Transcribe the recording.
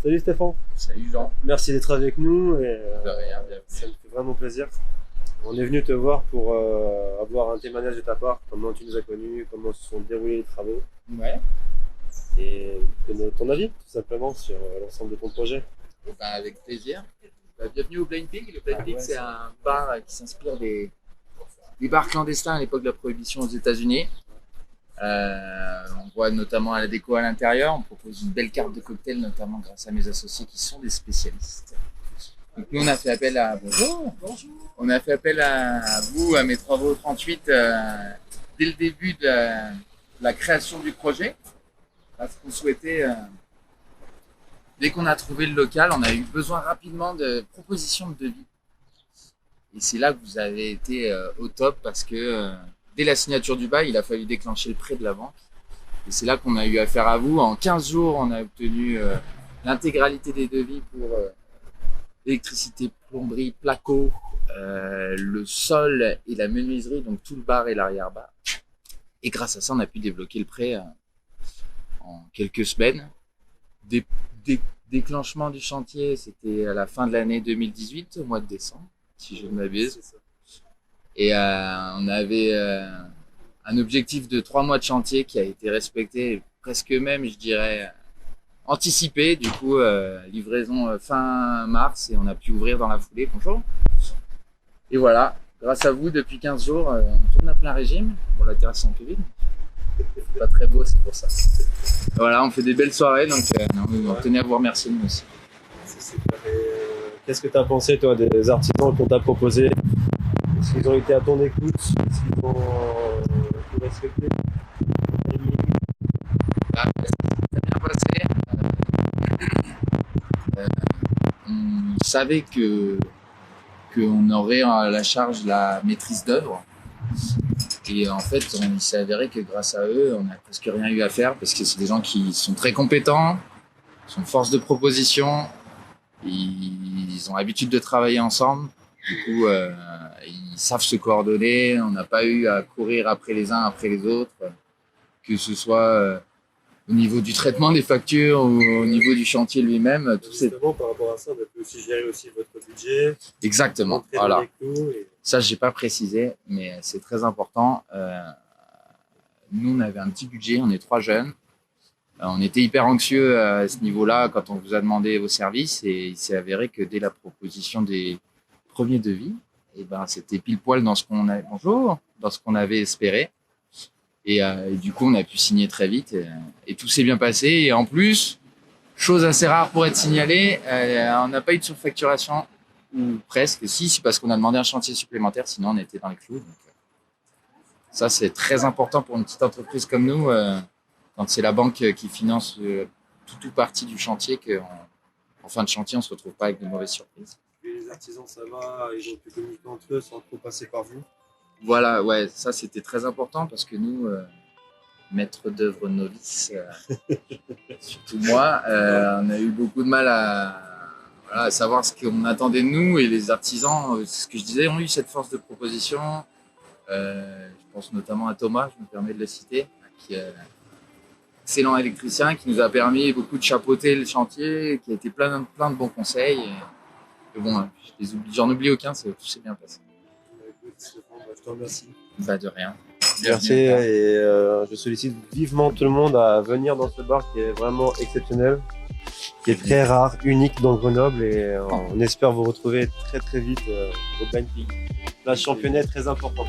Salut Stéphane, Salut Jean. merci d'être avec nous et De rien, bienvenue. ça me fait vraiment plaisir. On est venu te voir pour avoir un témoignage de ta part, comment tu nous as connus, comment se sont déroulés les travaux Ouais. et ton avis tout simplement sur l'ensemble de ton projet. Avec plaisir. Bienvenue au Blind Pig. Le Blind Pig, c'est un bar qui s'inspire des bars clandestins à l'époque de la prohibition aux États-Unis. On voit notamment à la déco à l'intérieur. On propose une belle carte de cocktail, notamment grâce à mes associés qui sont des spécialistes. Donc nous, on a fait appel à On a fait appel à vous, à mes travaux 38, dès le début de la création du projet, parce qu'on souhaitait. Dès qu'on a trouvé le local, on a eu besoin rapidement de propositions de devis. Et c'est là que vous avez été au top parce que dès la signature du bail, il a fallu déclencher le prêt de la banque. Et c'est là qu'on a eu affaire à vous. En 15 jours, on a obtenu l'intégralité des devis pour électricité, plomberie, placo, le sol et la menuiserie, donc tout le bar et l'arrière-bar. Et grâce à ça, on a pu débloquer le prêt en quelques semaines. Déclenchement du chantier, c'était à la fin de l'année 2018, au mois de décembre, si je ne m'abuse. Et on avait un objectif de 3 mois de chantier qui a été respecté, presque même, je dirais, anticipé. Du coup, livraison fin mars et on a pu ouvrir dans la foulée. Bonjour. Et voilà, grâce à vous, depuis 15 jours, on tourne à plein régime. Bon, la terrasse est en Covid. C'est pas très beau, c'est pour ça. Voilà, on fait des belles soirées, donc on tenait à vous remercier nous aussi. Qu'est-ce que tu as pensé toi des artisans qu'on t'a proposé? Est-ce qu'ils ont été à ton écoute? Est-ce qu'ils ont tout respecté? Ça s'est bien passé. On savait qu'on aurait à la charge la maîtrise d'œuvre. Et en fait, il s'est avéré que grâce à eux, on n'a presque rien eu à faire parce que c'est des gens qui sont très compétents, sont force de proposition, ils ont l'habitude de travailler ensemble. Du coup, ils savent se coordonner. On n'a pas eu à courir après les uns, après les autres, que ce soit au niveau du traitement des factures ou au niveau du chantier lui-même. Justement, par rapport à ça, on a pu aussi gérer aussi votre budget. Exactement, voilà. Ça, j'ai pas précisé, mais c'est très important. Nous, on avait un petit budget, on est 3 jeunes. On était hyper anxieux à ce niveau-là quand on vous a demandé vos services et il s'est avéré que dès la proposition des premiers devis, c'était pile poil dans ce qu'on avait espéré. Et du coup, on a pu signer très vite et tout s'est bien passé. Et en plus, chose assez rare pour être signalée, on n'a pas eu de surfacturation. Ou presque, si, c'est parce qu'on a demandé un chantier supplémentaire, sinon on était dans les clous. Donc, ça, c'est très important pour une petite entreprise comme nous, quand c'est la banque qui finance tout ou partie du chantier, qu'en fin de chantier, on ne se retrouve pas avec de mauvaises surprises. Et les artisans, ça va, ils ont pu communiquer entre eux sans trop passer par vous? Voilà, ouais, ça c'était très important parce que nous, maîtres d'œuvre novices, surtout moi, on a eu beaucoup de mal à savoir ce qu'on attendait de nous et les artisans, c'est ce que je disais, ont eu cette force de proposition. Je pense notamment à Thomas, je me permets de le citer, qui est excellent électricien, qui nous a permis beaucoup de chapeauter le chantier, qui a été plein de bons conseils. Et bon, j'en oublie aucun, tout s'est bien passé. Je te remercie. De rien. Merci et je sollicite vivement tout le monde à venir dans ce bar qui est vraiment exceptionnel, qui est très rare, unique dans Grenoble et on espère vous retrouver très très vite au Blind Pig. La championnat est très important.